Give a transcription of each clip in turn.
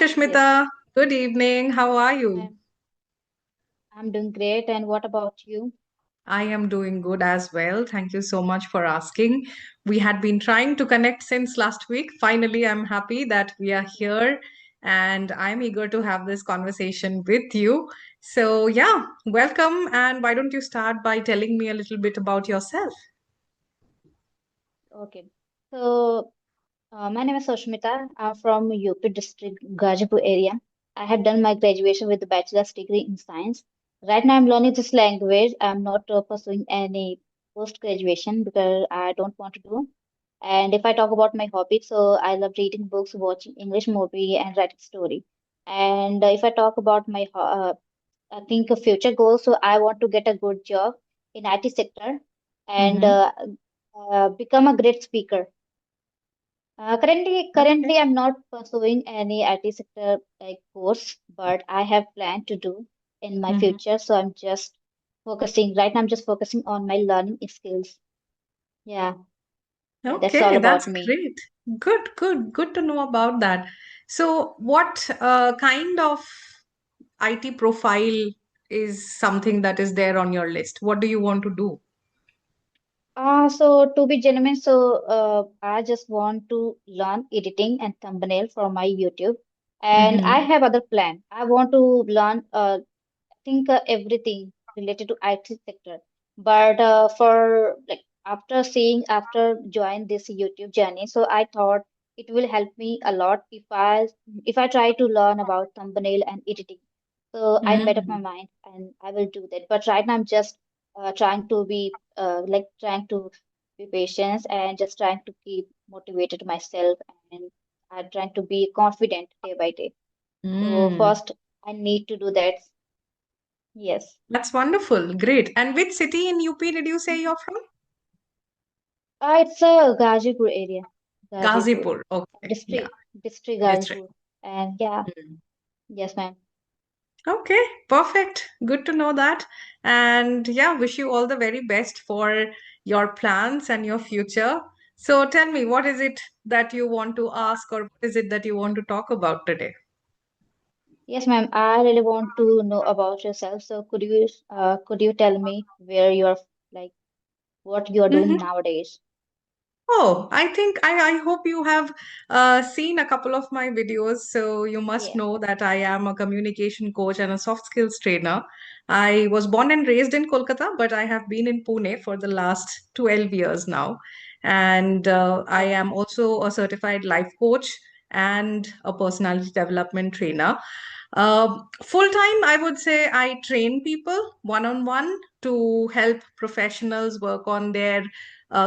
Yes, Shushmita. Good evening. How are you? I'm I'm doing great. And what about you? I am doing good as well. Thank you so much for asking. We had been trying to connect since last week. Finally, I'm happy that we are Yeah. here and I'm eager to have this conversation with you. So, yeah, welcome. And why don't you start by telling me a little bit about yourself? Okay. So, my name is Soshmita. I'm from UP district, Gazipur area. I have done my graduation with a bachelor's degree in science. Right now, I'm learning this language. I'm not pursuing any post-graduation because I don't want to do. And if I talk about my hobbies, so I love reading books, watching English movie, and writing story. And if I talk about I think a future goal. So I want to get a good job in IT sector and Mm-hmm. become a great speaker. Currently, Okay. I'm not pursuing any IT sector like course, but I have planned to do in my Mm-hmm. future. So I'm just focusing right now. I'm just focusing on my learning skills. Yeah, yeah, that's all Okay, about that's me. great. Good to know about that. So, what kind of IT profile is something that is there on your list? What do you want to do? So to be genuine, I just want to learn editing and thumbnail for my YouTube, and I Mm-hmm. have other plan. I want to learn think everything related to IT sector. But for like after join this YouTube journey, so I thought it will help me a lot if I try to learn about thumbnail and editing. So I made up my Mm-hmm. mind and I will do that. But right now I'm just trying to be patient and just trying to keep motivated myself and I'm trying to be confident day by day. So Mm. first I need to do that. Yes. That's wonderful. Great. And which city in UP did you say you're from? It's a Gazipur area, Gazipur, Ghazipur. Okay. Yeah. district District. Gazipur, and yeah, Mm. yes, ma'am. Okay, perfect. Good to know that. And yeah, wish you all the very best for your plans and your future. So tell me, what is it that you want to ask, or what is it that you want to talk about today? Yes, ma'am. I really want to know about yourself. So could you tell me where you're like what you're doing nowadays? Oh, I think I hope you have seen a couple of my videos. So you must Yeah. know that I am a communication coach and a soft skills trainer. I was born and raised in Kolkata, but I have been in Pune for the last 12 years now. And I Oh, am also a certified life coach and a personality development trainer. Full time, I would say I train people one on one to help professionals work on their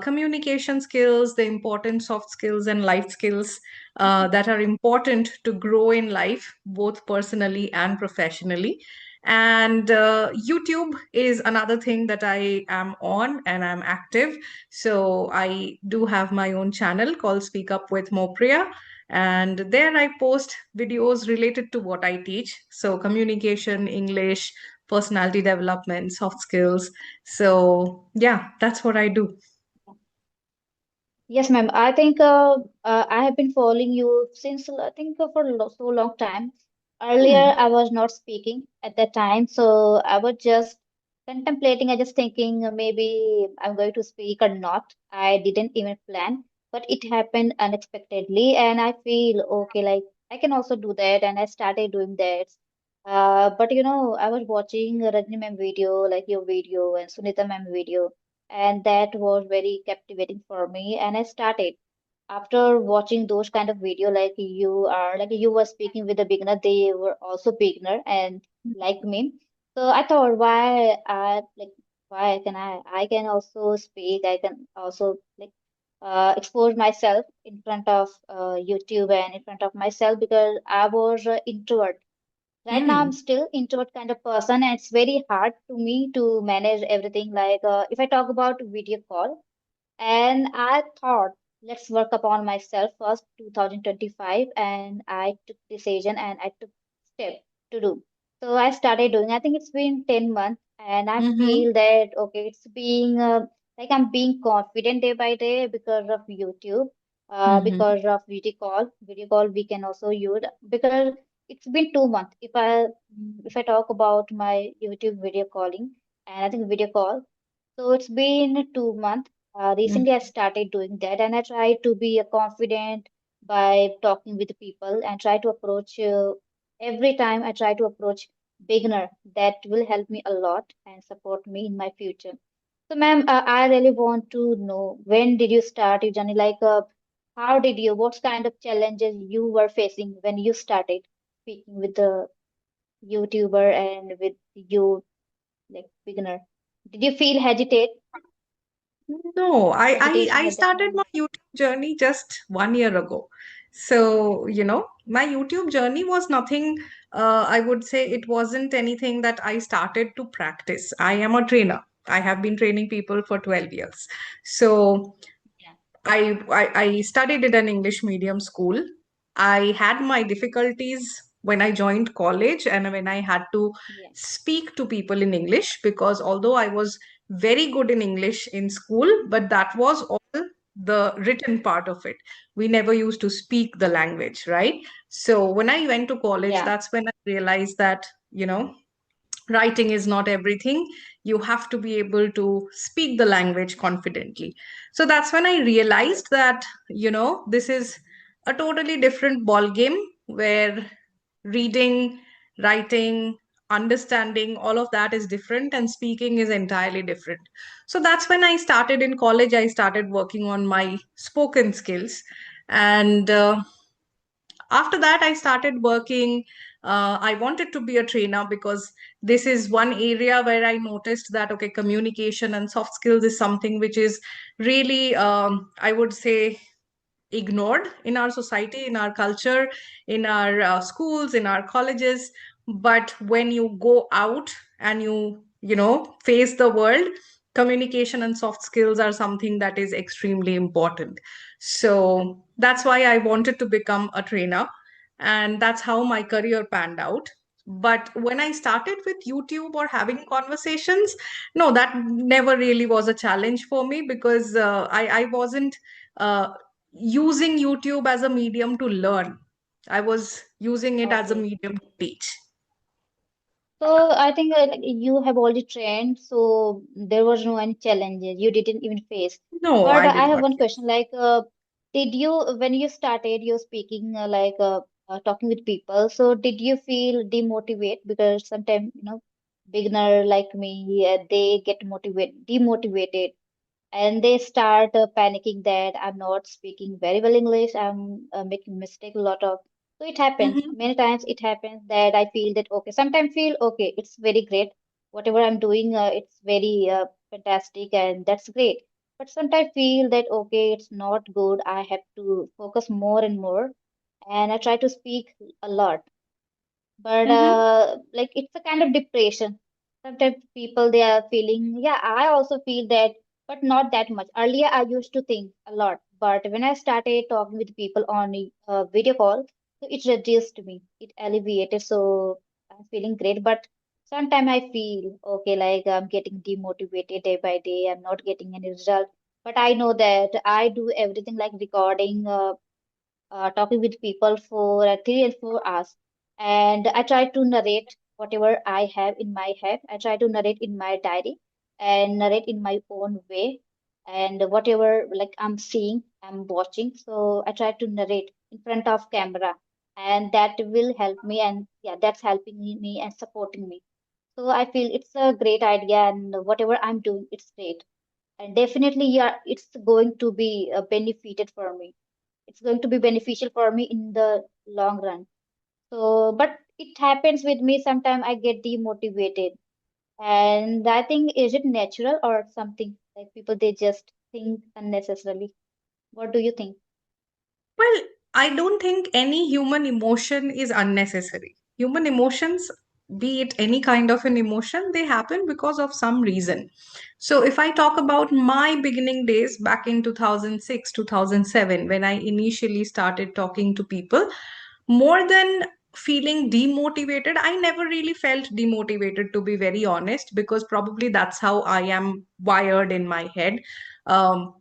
communication skills, the important soft skills and life skills that are important to grow in life, both personally and professionally. And YouTube is another thing that I am on and I'm active. So I do have my own channel called Speak Up with Mopriya. And there I post videos related to what I teach. So communication, English, personality development, soft skills. So yeah, that's what I do. yes, ma'am. I think I have been following you since I think for so long time. Earlier, Hmm. I was not speaking at that time, so I was just contemplating. I just thinking maybe I'm going to speak or not. I didn't even plan, but it happened unexpectedly, and I feel okay. Like I can also do that, and I started doing that. But I was watching Rajni ma'am video, like your video, and Sunita ma'am video and that was very captivating for me and I started after watching those kind of video like you were speaking with a beginner, they were also beginner and like me, so I thought why can I can also speak, I can also expose myself in front of YouTube and in front of myself because I was introvert. Right now, I'm Hmm. still introvert kind of person, and it's very hard to me to manage everything. If I talk about video call, and I thought, let's work upon myself first, 2025, and I took decision and I took step to do. So I started doing. I think it's been 10 months, and I Mm-hmm. feel that okay, it's being like I'm being confident day by day because of YouTube. Mm-hmm. because of video call. Video call we can also use because it's been 2 months. If I talk about my YouTube video calling and I think video call, so it's been 2 months. Recently, I started doing that, and I try to be confident by talking with people and try to approach every time I try to approach beginner. That will help me a lot and support me in my future. So, ma'am, I really want to know when did you start your journey? How did you, what kind of challenges you were facing when you started speaking with the YouTuber and with you, like beginner? Did you feel No, hesitation I at that started my moment? YouTube journey just 1 year ago. So, my YouTube journey was nothing, I would say it wasn't anything that I started to practice. I am a trainer. I have been training people for 12 years. So, Yeah, I studied at an English medium school. I had my difficulties when I joined college and when I had to yeah, speak to people in English, because although I was very good in English in school, but that was all the written part of it. We never used to speak the language, right? So when I went to college, yeah, that's when I realized that, writing is not everything. You have to be able to speak the language confidently. So that's when I yes, realized that, this is a totally different ball game, where reading, writing, understanding, all of that is different, and speaking is entirely different. So that's when I started in college. I started working on my spoken skills. And after that, I started working. I wanted to be a trainer because this is one area where I noticed that, okay, communication and soft skills is something which is really, I would say, ignored in our society, in our culture, in our schools, in our colleges. But when you go out and face the world, communication and soft skills are something that is extremely important. So that's why I wanted to become a trainer, and that's how my career panned out. But when I started with YouTube or having conversations, no, that never really was a challenge for me, because I wasn't uh, using YouTube as a medium to learn. I was using it as a okay. medium to teach. So I think like, you have already trained, so there was no any challenges you didn't even face. No, But I I did have not. one question, did you, when you started your speaking, talking with people, so did you feel demotivated? Because sometimes, beginner like me, they get demotivated and they start panicking that I'm not speaking very well English. I'm making mistake a lot of. So it happens Mhm. many times. It happens that I feel that okay. Sometimes feel okay. It's very great. Whatever I'm doing, it's very fantastic and that's great. But sometimes feel that okay, it's not good. I have to focus more and more, and I try to speak a lot but Mhm. like it's a kind of depression. Sometimes people they are feeling, yeah, I also feel that, but not that much. Earlier I used to think a lot, but when I started talking with people on video call, so it reduced me, it alleviated, so I'm feeling great. But sometimes I feel okay, like I'm getting demotivated day by day, I'm not getting any result. But I know that I do everything like recording talking with people for 3 and 4 hours. And I try to narrate whatever I have in my head. I try to narrate in my diary and narrate in my own way. And whatever like I'm seeing, I'm watching. So I try to narrate in front of camera. And that will help me. And yeah, that's helping me and supporting me. So I feel it's a great idea. And whatever I'm doing, it's great. And definitely, yeah, it's going to be benefited for me. It's going to be beneficial for me in the long run. So, but it happens with me sometimes I get demotivated. And I think, is it natural or something? Like people, they just think unnecessarily. What do you think? Well, I don't think any human emotion is unnecessary. Human emotions, be it any kind of an emotion, they happen because of some reason. So, if I talk about my beginning days back in 2006, 2007, when I initially started talking to people, more than feeling demotivated, I never really felt demotivated, to be very honest, because probably that's how I am wired in my head. Um,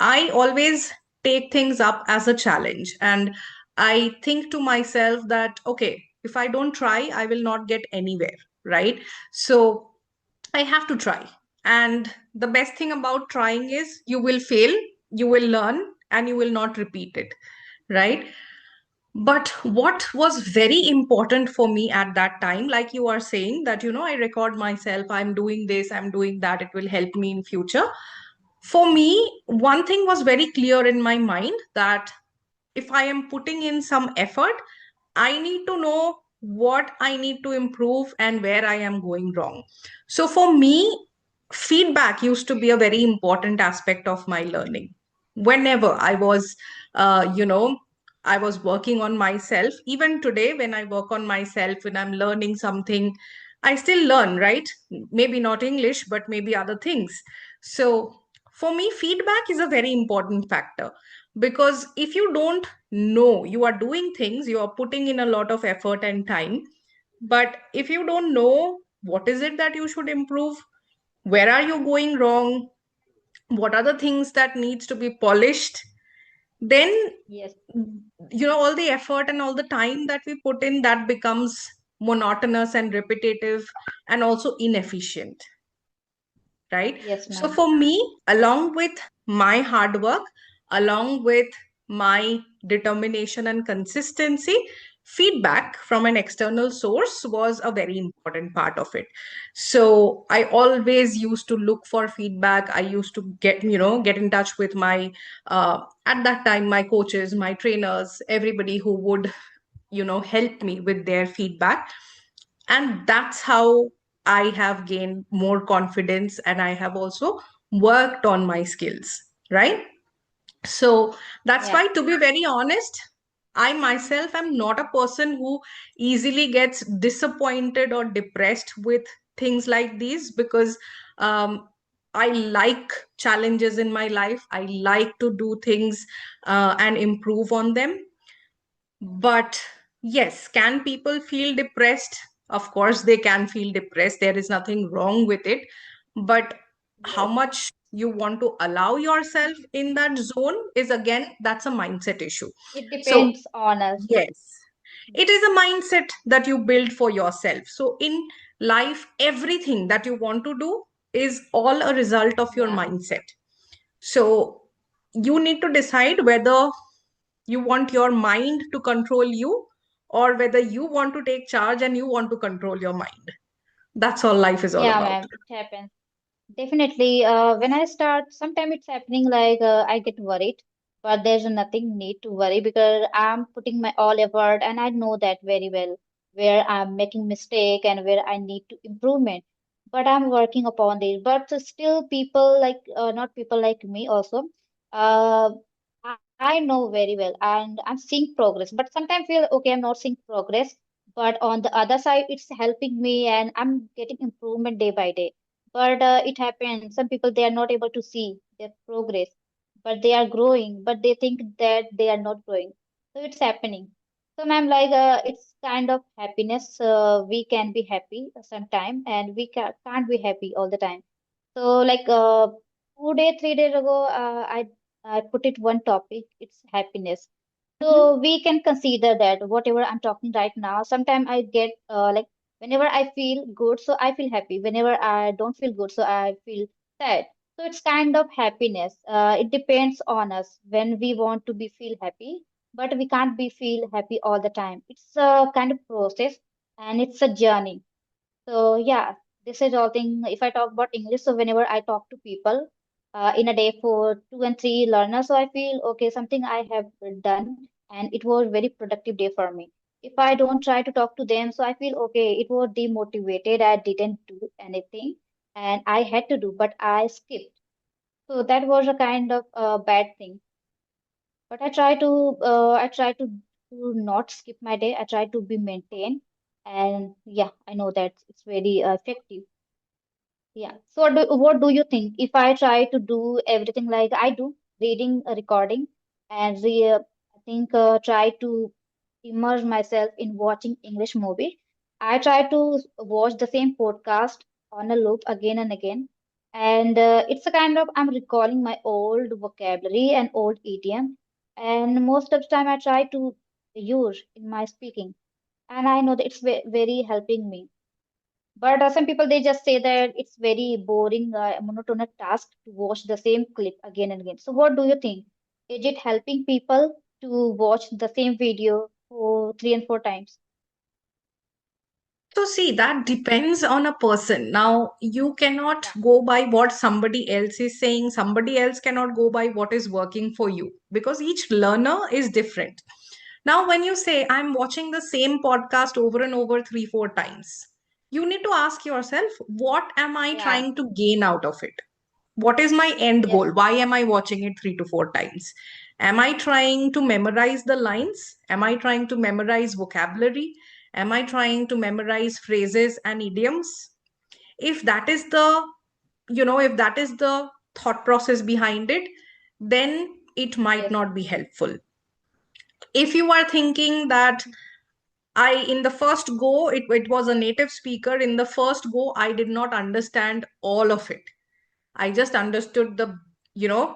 I always take things up as a challenge. And I think to myself that, okay, if I don't try, I will not get anywhere, right? So I have to try. And the best thing about trying is you will fail, you will learn, and you will not repeat it, right? But what was very important for me at that time, like you are saying, that, I record myself, I'm doing this, I'm doing that, it will help me in future. For me, one thing was very clear in my mind, that if I am putting in some effort, I need to know what I need to improve and where I am going wrong. So for me, feedback used to be a very important aspect of my learning. Whenever I was working on myself, even today, when I work on myself, when I'm learning something, I still learn, right? Maybe not English, but maybe other things. So for me, feedback is a very important factor, because if you don't know, you are doing things, you are putting in a lot of effort and time, but if you don't know what is it that you should improve, where are you going wrong, what are the things that needs to be polished, then Yes, all the effort and all the time that we put in, that becomes monotonous and repetitive and also inefficient, right? yes, So ma'am. for me, along with my hard work, along with my determination and consistency, feedback from an external source was a very important part of it. So I always used to look for feedback. I used to get in touch with my at that time, my coaches, my trainers, everybody who would help me with their feedback. And that's how I have gained more confidence, and I have also worked on my skills, right? So that's Yeah, why, to be very honest, I myself am not a person who easily gets disappointed or depressed with things like these, because um, I like challenges in my life. I like to do things and improve on them. But yes, can people feel depressed? Of course, they can feel depressed. There is nothing wrong with it. But how yes. much you want to allow yourself in that zone is, again, that's a mindset issue. It So, depends on us. yes, it is a mindset that you build for yourself. So, in life, everything that you want to do is all a result of your Yeah. mindset. So, you need to decide whether you want your mind to control you, or whether you want to take charge and you want to control your mind. That's all life is all Yeah, about. ma'am. It happens. Definitely. When I start, sometimes it's happening like I get worried, but there's nothing need to worry because I'm putting my all effort and I know that very well where I'm making mistake and where I need to improvement. But I'm working upon this. But still, people like not people like me also. Uh, I know very well and I'm seeing progress. But sometimes feel okay, I'm not seeing progress. But on the other side, it's helping me and I'm getting improvement day by day, but it happens. Some people they are not able to see their progress, but they are growing, but they think that they are not growing. So it's happening. So ma'am, like it's kind of happiness. We can be happy sometime, and we can't be happy all the time. So like 2 day, 3 days ago, I put it one topic. It's happiness. Mhm. So we can consider that whatever I'm talking right now, sometimes I get like whenever I feel good, so I feel happy. Whenever I don't feel good, so I feel sad. So it's kind of happiness. It depends on us when we want to be feel happy, but we can't be feel happy all the time. It's a kind of process and it's a journey. So yeah, this is all thing. If I talk about English, so whenever I talk to people in a day for 2 and 3 learners, so I feel okay, something I have done, and it was very productive day for me. If I don't try to talk to them, so I feel okay, it was demotivated. I didn't do anything, and I had to do, but I skipped. So that was a kind of bad thing. But I try to not skip my day. I try to be maintained, and yeah, I know that it's very effective. Yeah. So what do you think? If I try to do everything like I do, reading, recording, and I think try to immerse myself in watching English movie. I try to watch the same podcast on a loop again and again, and it's a kind of I'm recalling my old vocabulary and old idiom. and most of the time I try to use in my speaking, and I know that it's very helping me. But some people they just say that it's very boring, monotonous task to watch the same clip again and again. So what do you think? Is it helping people to watch the same video for 3 and 4 times? So, see, that depends on a person. Now, you cannot Yeah. go by what somebody else is saying. Somebody else cannot go by what is working for you because each learner is different. Now, when you say, I'm watching the same podcast over and over 3, 4 times, you need to ask yourself, what am I Yeah. trying to gain out of it? What is my end goal? Yes. Why am I watching it 3 to 4 times? Am I trying to memorize the lines? Am I trying to memorize vocabulary? Am I trying to memorize phrases and idioms? If that is the, if that is the thought process behind it, then it might Yes. not be helpful. If you are thinking that in the first go, it was a native speaker, in the first go, I did not understand all of it. I just understood the,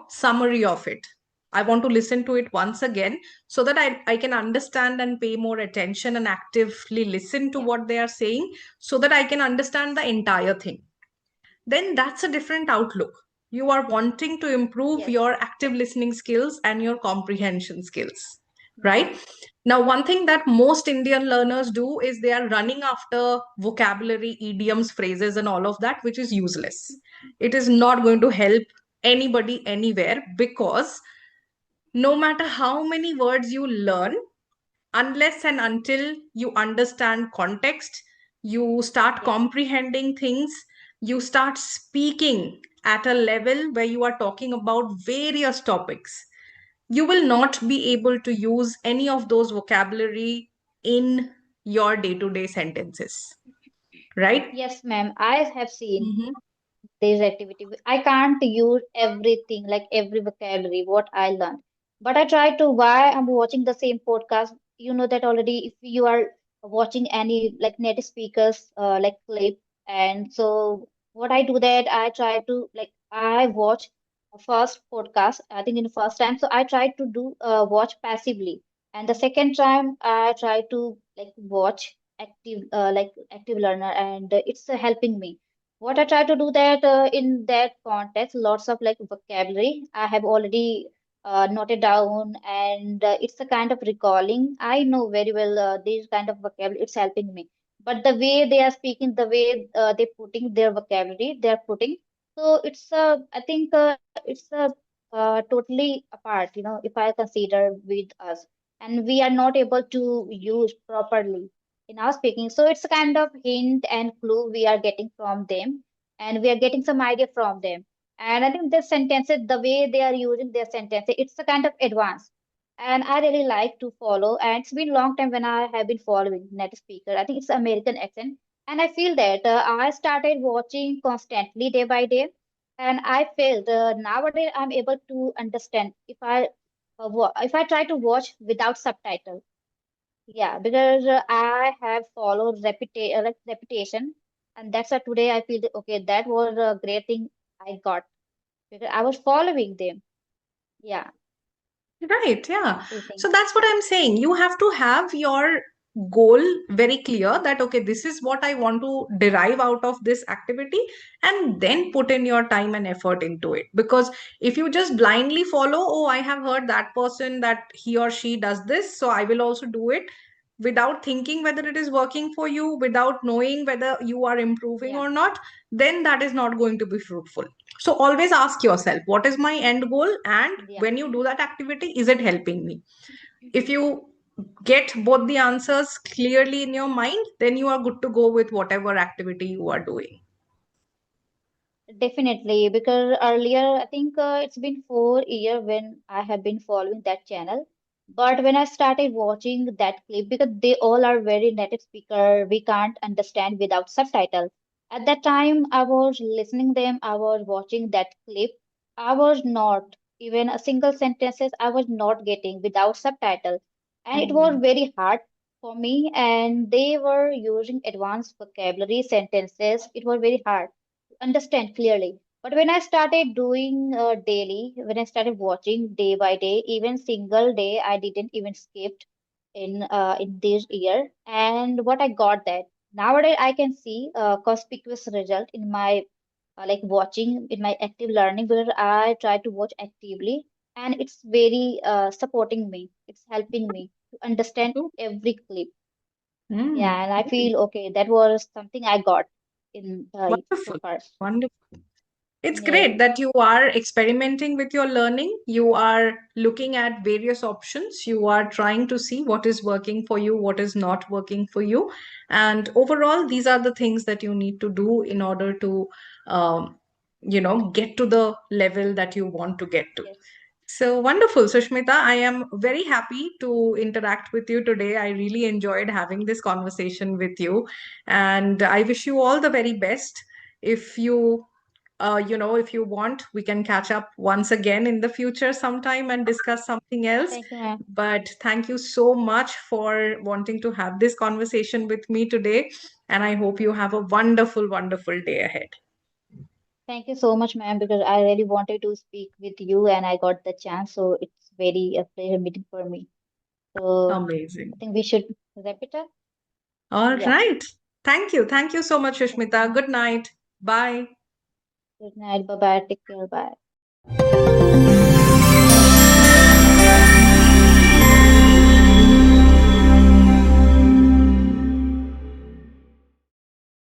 summary of it. I want to listen to it once again so that I can understand and pay more attention and actively listen to Yeah. what they are saying so that I can understand the entire thing. Then that's a different outlook. You are wanting to improve Yes. your active listening skills and your comprehension skills, Yeah. right? Now, one thing that most Indian learners do is they are running after vocabulary, idioms, phrases, and all of that, which is useless. It is not going to help anybody anywhere because no matter how many words you learn, unless and until you understand context, you start Yes. comprehending things, you start speaking at a level where you are talking about various topics, you will not be able to use any of those vocabulary in your day to day sentences, right? Yes, ma'am. I have seen Mm-hmm. this activity. I can't use everything, like every vocabulary, what I learned. But I try to, why I'm watching the same podcast. You know that already, if you are watching any like native speakers, like clip. And so what I do that, I try to, like, I watch a first podcast, I think in the first time. So I try to do, watch passively. And the second time, I try to like watch like active learner, and it's helping me. What I try to do that, in that context, lots of like vocabulary I have already noted down, and it's a kind of recalling. I know very well these kind of vocabulary. It's helping me. But the way they are speaking, the way they putting their vocabulary, they are putting. So it's I think it's totally apart. If I consider with us, and we are not able to use properly in our speaking. So it's a kind of hint and clue we are getting from them, and we are getting some idea from them. And I think the sentences, the way they are using their sentences, it's a kind of advance. And I really like to follow. And it's been a long time when I have been following native speaker. I think it's American accent. And I feel that I started watching constantly day by day. And I felt nowadays I'm able to understand if I try to watch without subtitle. Yeah, because I have followed like reputation, and that's why today I feel that, okay, that was a great thing I got because I was following them. Yeah, Right, yeah. what do you think? So that's what I'm saying. You have to have your goal very clear that, okay, this is what I want to derive out of this activity, and then put in your time and effort into it. Because if you just blindly follow, oh, I have heard that person that he or she does this, so I will also do it without thinking whether it is working for you, without knowing whether you are improving Yeah, or not, then that is not going to be fruitful. So always ask yourself, what is my end goal? And yeah, when you do that activity, is it helping me? If you get both the answers clearly in your mind, then you are good to go with whatever activity you are doing. definitely. Because earlier, I think it's been 4 years when I have been following that channel. But when I started watching that clip, because they all are very native speaker, we can't understand without subtitle. At that time, I was listening them, I was watching that clip. I was not even a single sentences I was not getting without subtitle, and it was Mhm. very hard for me. And they were using advanced vocabulary sentences. It was very hard to understand clearly. But when I started doing daily, when I started watching day by day, even single day, I didn't even skip in this year. And what I got that nowadays I can see conspicuous result in my like watching in my active learning where I try to watch actively, and it's very supporting me. It's helping me to understand Oh, every clip. Yeah, mm, and I feel okay. That was something I got in so wonderful. far. Wonderful. It's Yes, great that you are experimenting with your learning. You are looking at various options. You are trying to see what is working for you, what is not working for you. And overall, these are the things that you need to do in order to, get to the level that you want to get to. yes. So wonderful, Sushmita. I am very happy to interact with you today. I really enjoyed having this conversation with you. And I wish you all the very best. If you if you want, we can catch up once again in the future sometime and discuss something else. Thank you, ma'am. But thank you so much for wanting to have this conversation with me today. And I hope you have a wonderful, wonderful day ahead. Thank you so much, ma'am, because I really wanted to speak with you and I got the chance. So it's very a pleasure meeting for me. So I Amazing. think we should wrap it up. All Yeah. right. Thank you. Thank you so much, Thank you, Sushmita. ma'am. Good night. Bye. Good night. Bye bye. Take care. Bye.